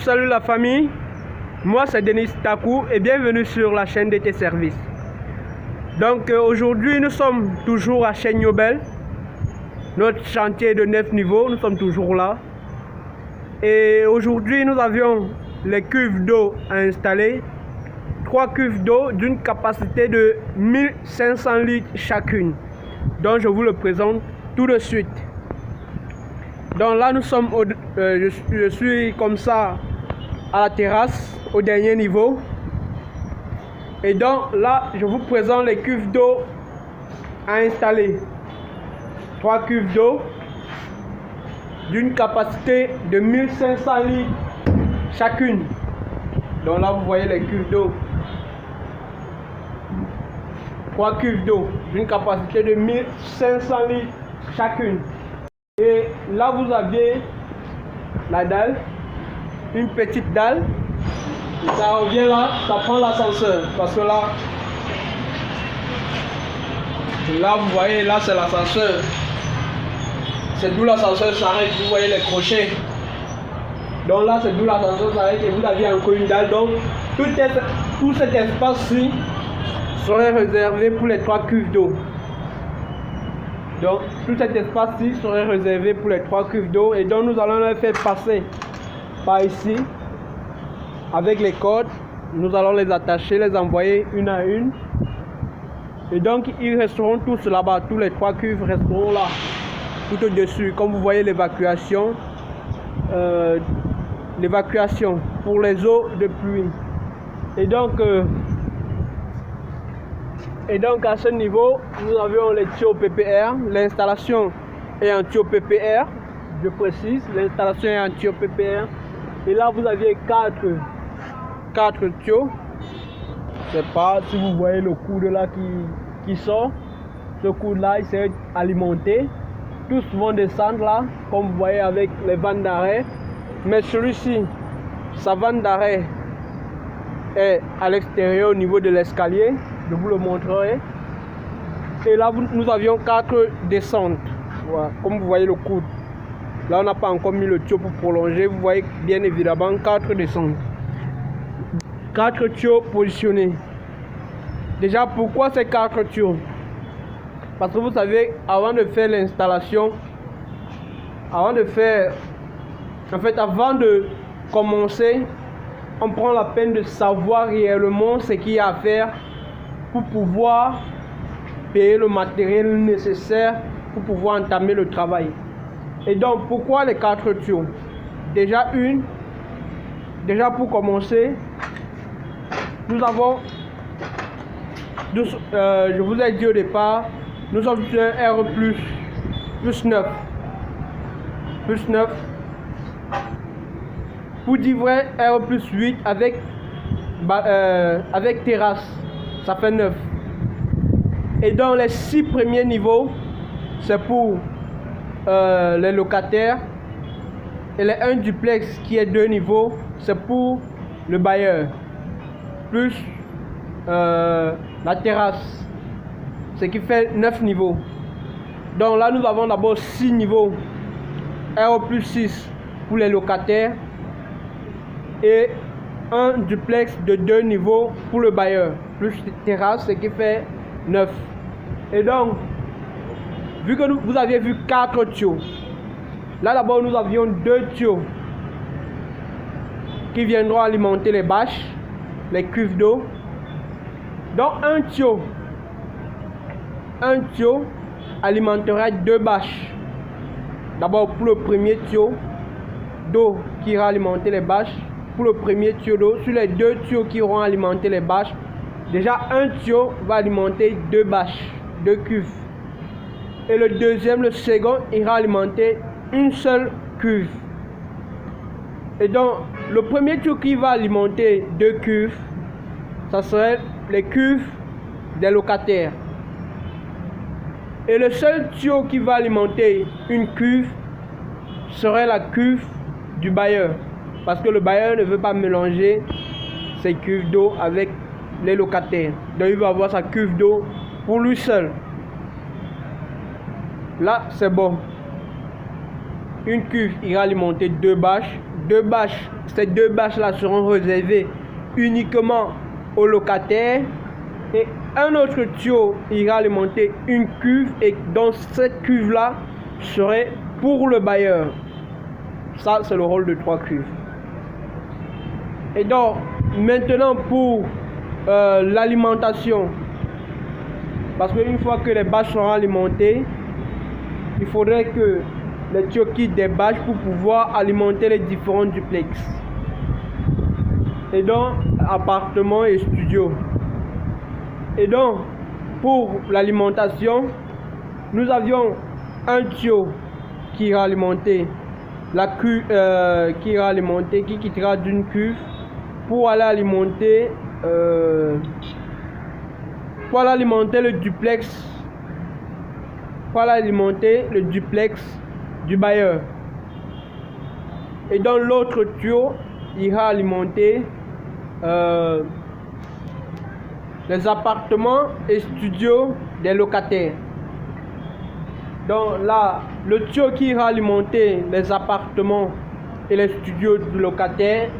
Salut la famille, moi c'est Denis Takou et bienvenue sur la chaîne DT Services. Donc aujourd'hui nous sommes toujours à Chaigne-Yobel, notre chantier de 9 niveaux, nous sommes toujours là. Et aujourd'hui nous avions les cuves d'eau à installer, 3 cuves d'eau d'une capacité de 1500 litres chacune. Donc je vous le présente tout de suite. Donc là nous sommes je suis comme ça à la terrasse au dernier niveau. Et donc là je vous présente les cuves d'eau à installer. 3 cuves d'eau d'une capacité de 1500 litres chacune. Donc là vous voyez les cuves d'eau. 3 cuves d'eau d'une capacité de 1500 litres chacune. Et là vous avez la dalle, une petite dalle. Et ça revient là, ça prend l'ascenseur. Parce que là vous voyez, là c'est l'ascenseur. C'est d'où l'ascenseur s'arrête, vous voyez les crochets. Donc là c'est d'où l'ascenseur s'arrête et vous avez encore une dalle. Donc tout cet espace-ci serait réservé pour les 3 cuves d'eau. Donc tout cet espace-ci serait réservé pour les 3 cuves d'eau. Et donc nous allons les faire passer par ici avec les cordes. Nous allons les attacher, les envoyer une à une. Et donc ils resteront tous là-bas. Tous les 3 cuves resteront là, tout au-dessus. Comme vous voyez l'évacuation. L'évacuation pour les eaux de pluie. Et donc à ce niveau, nous avions les tuyaux PPR. L'installation est en tuyau PPR. Je précise, l'installation est en tuyau PPR. Et là, vous aviez 4 tuyaux. Je ne sais pas si vous voyez le coude là qui sort. Ce coude-là, il s'est alimenté. Tous vont descendre là, comme vous voyez avec les vannes d'arrêt. Mais celui-ci, sa vanne d'arrêt est à l'extérieur au niveau de l'escalier. Je vous le montrerai. Et là, nous avions 4 descentes. Voilà, comme vous voyez le coude. Là, on n'a pas encore mis le tuyau pour prolonger. Vous voyez bien évidemment 4 descentes. 4 tuyaux positionnés. Déjà, pourquoi ces 4 tuyaux? Parce que vous savez, avant de faire l'installation, avant de commencer, on prend la peine de savoir réellement ce qu'il y a à faire pour pouvoir payer le matériel nécessaire pour pouvoir entamer le travail. Et donc, pourquoi les 4 tuyaux? Déjà pour commencer, nous avons, je vous ai dit au départ, nous sommes sur un R plus 9. Plus 9. Pour dire vrai, R plus 8 avec terrasse. Ça fait 9. Et dans les 6 premiers niveaux, c'est pour les locataires. Et les 1 duplex qui est 2 niveaux, c'est pour le bailleur. Plus la terrasse. Ce qui fait 9 niveaux. Donc là, nous avons d'abord 6 niveaux. R plus 6 pour les locataires. Et un duplex de 2 niveaux pour le bailleur, plus terrasse, ce qui fait 9. Et donc, vu que vous aviez vu 4 tuyaux, là d'abord nous avions 2 tuyaux qui viendront alimenter les bâches, les cuves d'eau. Donc un tuyau alimentera 2 bâches. D'abord pour le premier tuyau d'eau qui ira alimenter les bâches. Pour le premier tuyau d'eau, sur les 2 tuyaux qui auront alimenté les bâches, déjà un tuyau va alimenter 2 bâches, 2 cuves. Et le second ira alimenter une seule cuve. Et donc, le premier tuyau qui va alimenter 2 cuves, ça serait les cuves des locataires. Et le seul tuyau qui va alimenter une cuve serait la cuve du bailleur. Parce que le bailleur ne veut pas mélanger ses cuves d'eau avec les locataires. Donc il va avoir sa cuve d'eau pour lui seul. Là, c'est bon. Une cuve ira alimenter 2 bâches, deux bâches, ces deux bâches-là seront réservées uniquement aux locataires. Et un autre tuyau ira alimenter une cuve et dans cette cuve-là serait pour le bailleur. Ça, c'est le rôle de 3 cuves. Et donc, maintenant pour l'alimentation. Parce qu'une fois que les bâches seront alimentées, il faudrait que les tuyaux quittent des bâches pour pouvoir alimenter les différents duplex. Et donc, appartements et studios. Et donc, pour l'alimentation, nous avions un tuyau qui ira alimenter la cuve, qui quittera d'une cuve pour aller alimenter le duplex, du bailleur. Et donc l'autre tuyau ira alimenter les appartements et studios des locataires. Donc là, le tuyau qui ira alimenter les appartements et les studios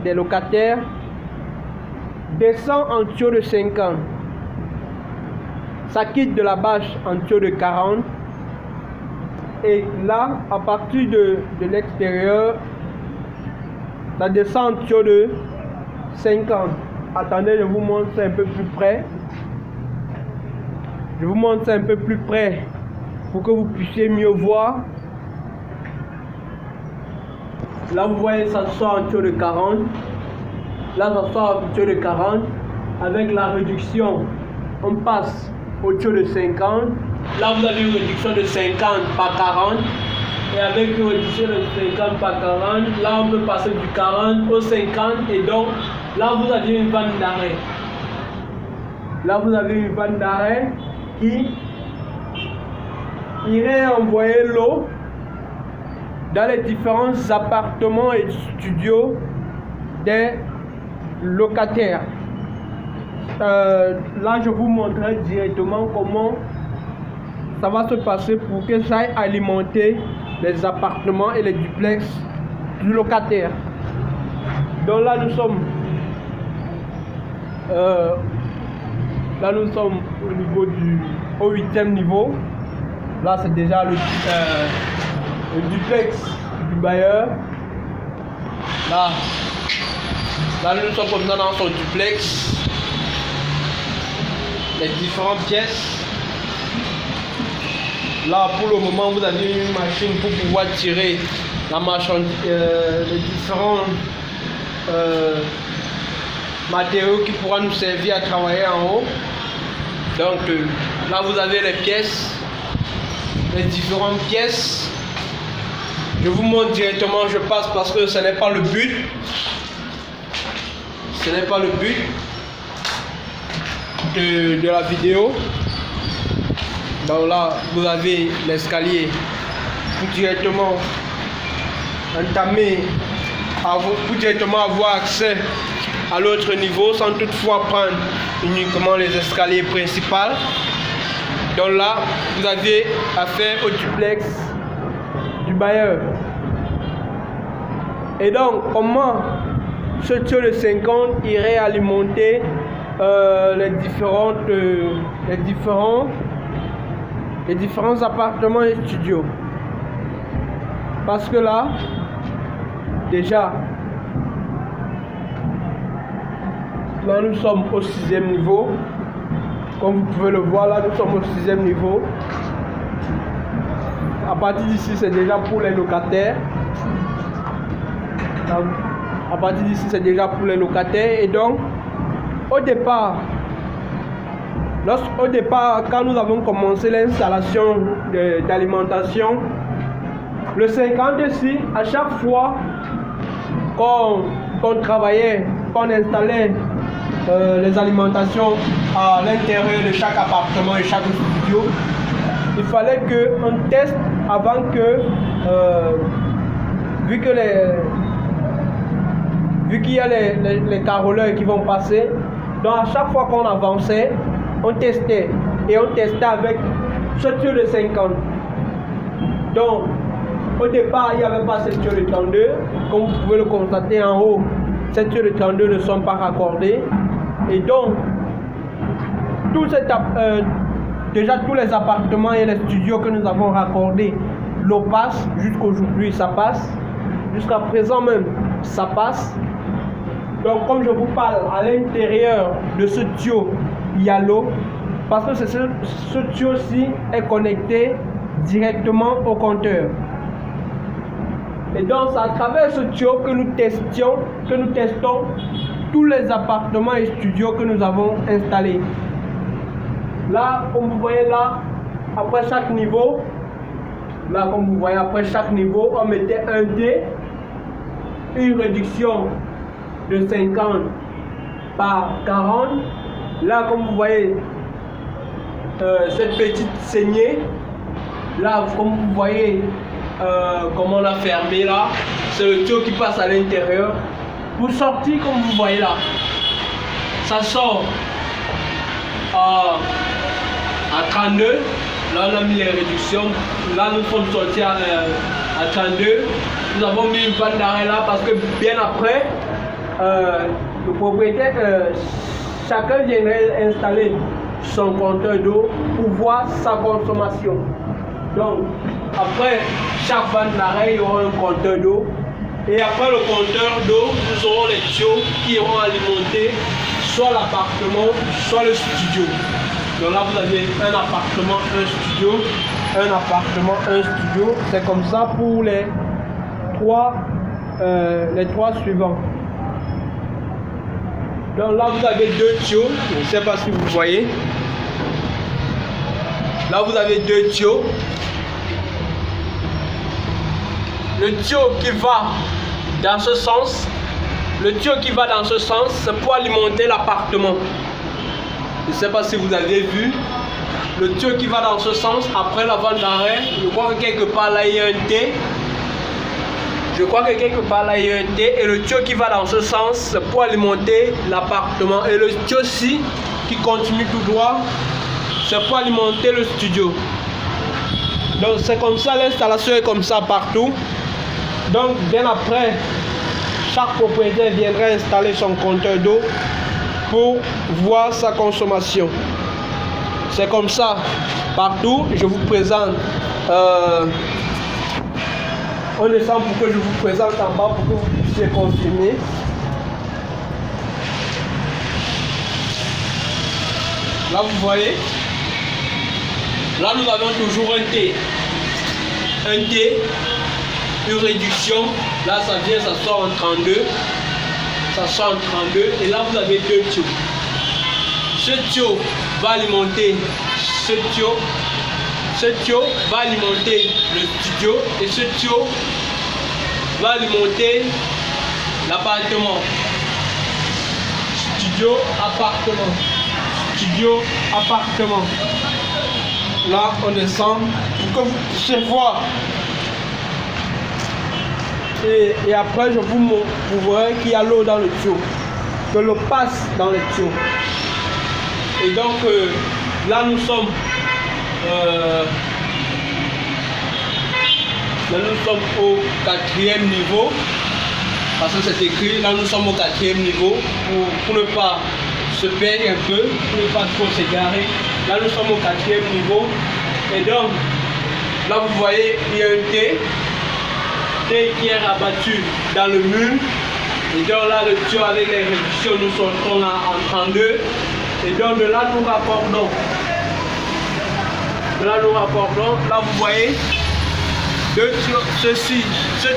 des locataires descend en tuyau de 50. Ça quitte de la bâche en tuyau de 40. Et là, à partir de l'extérieur, ça descend en tuyau de 50. Attendez, je vous montre ça un peu plus près. Je vous montre ça un peu plus près pour que vous puissiez mieux voir. Là, vous voyez, ça sort en tuyau de 40. Là, ça sort en tuyau de 40. Avec la réduction, on passe au tuyau de 50. Là, vous avez une réduction de 50 par 40. Et avec une réduction de 50 par 40, là, on peut passer du 40 au 50. Et donc, là, vous avez une vanne d'arrêt. Là, vous avez une vanne d'arrêt qui irait envoyer l'eau dans les différents appartements et studios des locataires. Là, je vous montrerai directement comment ça va se passer pour que ça aille alimenter les appartements et les duplex du locataire. Donc là, nous sommes au niveau au 8e niveau. Là, c'est déjà le duplex du bailleur. Là, nous sommes comme ça dans son duplex. Les différentes pièces. Là, pour le moment, vous avez une machine pour pouvoir tirer la marchandise, les différents matériaux qui pourront nous servir à travailler en haut. Donc là, vous avez les pièces, les différentes pièces. Je vous montre directement, je passe parce que ce n'est pas le but. Ce n'est pas le but de la vidéo. Donc là, vous avez l'escalier pour directement entamer, pour directement avoir accès à l'autre niveau sans toutefois prendre uniquement les escaliers principaux. Donc là, vous avez affaire au duplex du bailleur. Et donc, comment ce tuyau de 50 irait alimenter les différents appartements et studios? Parce que là, déjà, là nous sommes au 6e niveau. Comme vous pouvez le voir, là nous sommes au 6e niveau. À partir d'ici, c'est déjà pour les locataires. À partir d'ici, c'est déjà pour les locataires. Et donc, au départ, quand nous avons commencé l'installation d'alimentation, le 50 ici, à chaque fois qu'on travaillait, qu'on installait les alimentations à l'intérieur de chaque appartement et chaque studio, il fallait qu'on teste avant que, vu qu'il y a les caroleurs qui vont passer, donc à chaque fois qu'on avançait, on testait. Et on testait avec ce tuyau de 50. Donc, Au départ, il n'y avait pas cette tuyau de tendeur. Comme vous pouvez le constater en haut, ces tuyaux de tendeur ne sont pas raccordés. Et donc, déjà tous les appartements et les studios que nous avons raccordés, l'eau passe. Jusqu'aujourd'hui, ça passe. Jusqu'à présent même, ça passe. Donc, comme je vous parle, à l'intérieur de ce tuyau, il y a l'eau. Parce que ce tuyau-ci est connecté directement au compteur. Et donc, c'est à travers ce tuyau que nous testons tous les appartements et studios que nous avons installés. Là, comme vous voyez là, après chaque niveau, on mettait un dé, une réduction de 50 par 40. Là, comme vous voyez, cette petite saignée, là, comme vous voyez, comment on a fermé là, c'est le tuyau qui passe à l'intérieur. Pour sortir, comme vous voyez là, ça sort à 32. Là, on a mis les réductions. Là, nous sommes sortis à 32. Nous avons mis une panne d'arrêt là parce que bien après, le propriétaire, chacun viendrait installer son compteur d'eau pour voir sa consommation. Donc, après chaque panne d'arrêt, il y aura un compteur d'eau. Et après le compteur d'eau, nous aurons les tuyaux qui iront alimenter soit l'appartement, soit le studio. Donc là, vous avez un appartement, un studio, un appartement, un studio. C'est comme ça pour les trois suivants. Donc là, vous avez deux tuyaux. Je ne sais pas si vous voyez. Là, vous avez deux tuyaux. Le tuyau qui va dans ce sens, c'est pour alimenter l'appartement. Je ne sais pas si vous avez vu. Le tuyau qui va dans ce sens, après la vanne d'arrêt, je crois que quelque part là, il y a un T. Et le tuyau qui va dans ce sens, c'est pour alimenter l'appartement. Et le tuyau-ci, qui continue tout droit, c'est pour alimenter le studio. Donc c'est comme ça, l'installation est comme ça partout. Donc bien après, chaque propriétaire viendrait installer son compteur d'eau pour voir sa consommation. C'est comme ça partout. Je vous présente on descend pour que je vous présente en bas pour que vous puissiez confirmer. Là vous voyez, là nous avons toujours un T, une réduction. Là ça vient, ça sort en 32. Et là vous avez deux tuyaux. Ce tuyau va alimenter ce tuyau. Ce tuyau va alimenter le studio et ce tuyau va alimenter l'appartement. Studio, appartement. Là on descend pour que vous puissiez voir. Et après, je vous montrerai qu'il y a l'eau dans le tuyau, que l'eau passe dans le tuyau. Et donc, là, nous sommes au 4e niveau, parce que c'est écrit, là, nous sommes au 4e niveau, pour ne pas se perdre un peu, pour ne pas trop s'égarer. Là, nous sommes au 4e niveau. Et donc, là, vous voyez, il y a un T qui est rabattu dans le mur. Et donc là, le tuyau avec les réductions, nous sortons là en 32. Et donc de là, nous raccordons. Là, vous voyez, ce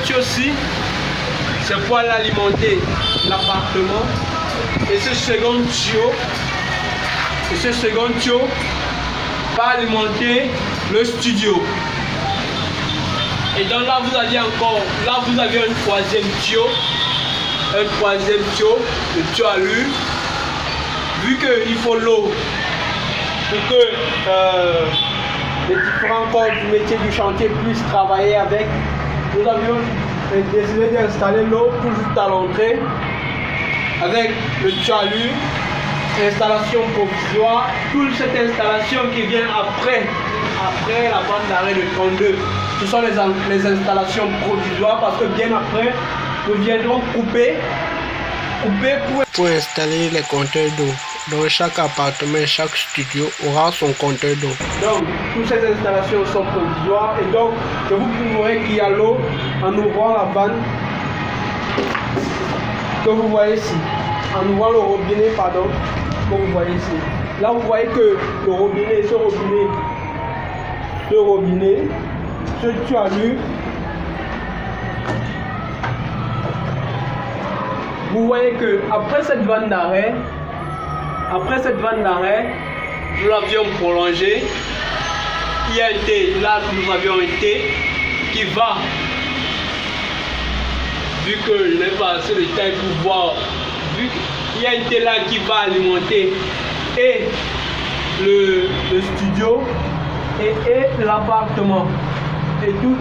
tuyau-ci, c'est pour aller alimenter l'appartement. Et ce second tuyau va alimenter le studio. Et donc là vous avez un troisième tuyau, le tuyau à lui. Vu qu'il faut l'eau pour que les différents corps du métier du chantier puissent travailler avec, nous avions décidé d'installer l'eau tout juste à l'entrée avec le tuyau à lui, installation provisoire. Toute cette installation qui vient après après la bande d'arrêt de 32. Ce sont les installations provisoires parce que bien après, nous viendrons couper pour installer les compteurs d'eau. Donc chaque appartement, chaque studio aura son compteur d'eau. Donc toutes ces installations sont provisoires et donc je vous prouverai qu'il y a l'eau en ouvrant la vanne que vous voyez ici. En ouvrant le robinet, pardon, que vous voyez ici. Là vous voyez que le robinet, ce tuyau, vous voyez que après cette vanne d'arrêt, nous l'avions prolongée. Il y a un T, là nous avions un T qui va, vu que je n'ai pas assez de taille pour voir, vu qu'il y a un T là qui va alimenter et le studio et l'appartement. Et tout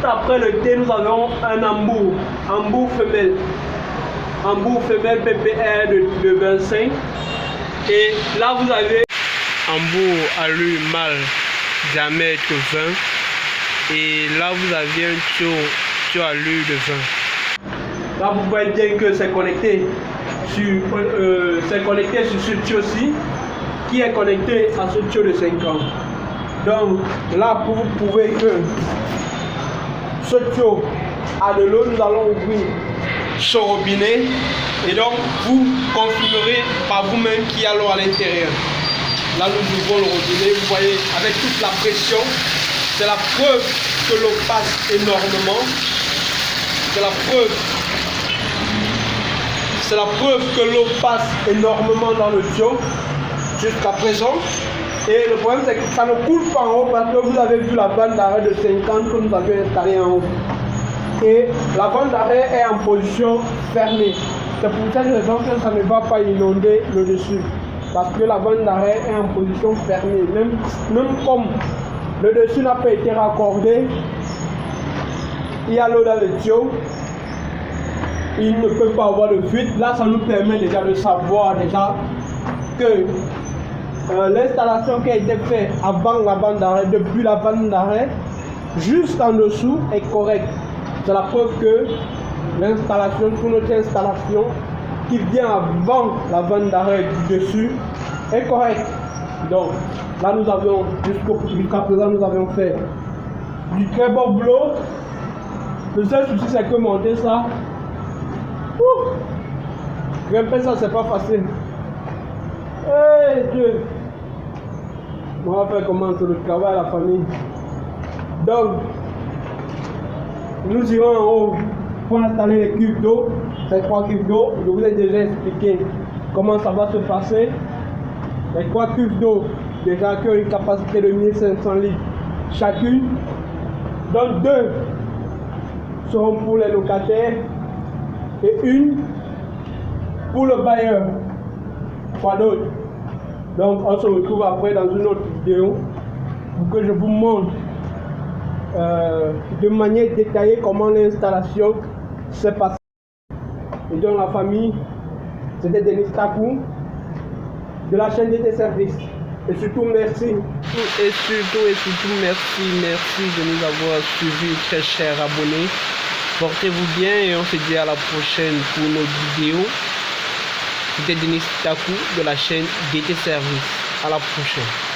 après le T, nous avons un embout femelle. Embout femelle PPR de 25. Et là vous avez embout alu mâle diamètre 20. Et là vous avez un tuyau alu de 20. Là vous voyez bien que c'est connecté sur ce tuyau-ci qui est connecté à ce tuyau de 5 ans. Donc là vous pouvez que ce tuyau a de l'eau, nous allons ouvrir ce robinet et donc vous confirmerez par vous-même qu'il y a l'eau à l'intérieur. Là nous ouvrons le robinet, vous voyez avec toute la pression, c'est la preuve que l'eau passe énormément, c'est la preuve que l'eau passe énormément dans le tuyau jusqu'à présent. Et le problème c'est que ça ne coule pas en haut parce que vous avez vu la vanne d'arrêt de 50 que nous avions installée en haut. Et la vanne d'arrêt est en position fermée. C'est pour cette raison que ça ne va pas inonder le dessus. Parce que la vanne d'arrêt est en position fermée. Même comme le dessus n'a pas été raccordé, il y a l'eau dans le tuyau, il ne peut pas avoir de fuite. Là, ça nous permet déjà de savoir que l'installation qui a été faite avant la vanne d'arrêt, depuis la vanne d'arrêt, juste en dessous est correcte. C'est la preuve que l'installation, pour notre installation qui vient avant la vanne d'arrêt du dessus est correcte. Donc là nous avions, jusqu'à présent nous avions fait du très bon boulot. Le seul souci c'est que monter ça, grimper ça c'est pas facile. Hey Dieu, on va faire comment sur le travail à la famille. Donc nous irons en haut pour installer les cubes d'eau, ces 3 cubes d'eau. Je vous ai déjà expliqué comment ça va se passer. Les 3 cubes d'eau, déjà qui ont une capacité de 1500 litres chacune. Donc 2 seront pour les locataires et 1 pour le bailleur. Quoi d'autre? Donc on se retrouve après dans une autre vidéo pour que je vous montre de manière détaillée comment l'installation s'est passée. Et donc la famille, c'était Denis Takou de la chaîne DT Service. Et surtout merci. Et surtout merci de nous avoir suivis, très chers abonnés. Portez-vous bien et on se dit à la prochaine pour une autre vidéo. C'était Denis Takou de la chaîne DT Service. À la prochaine.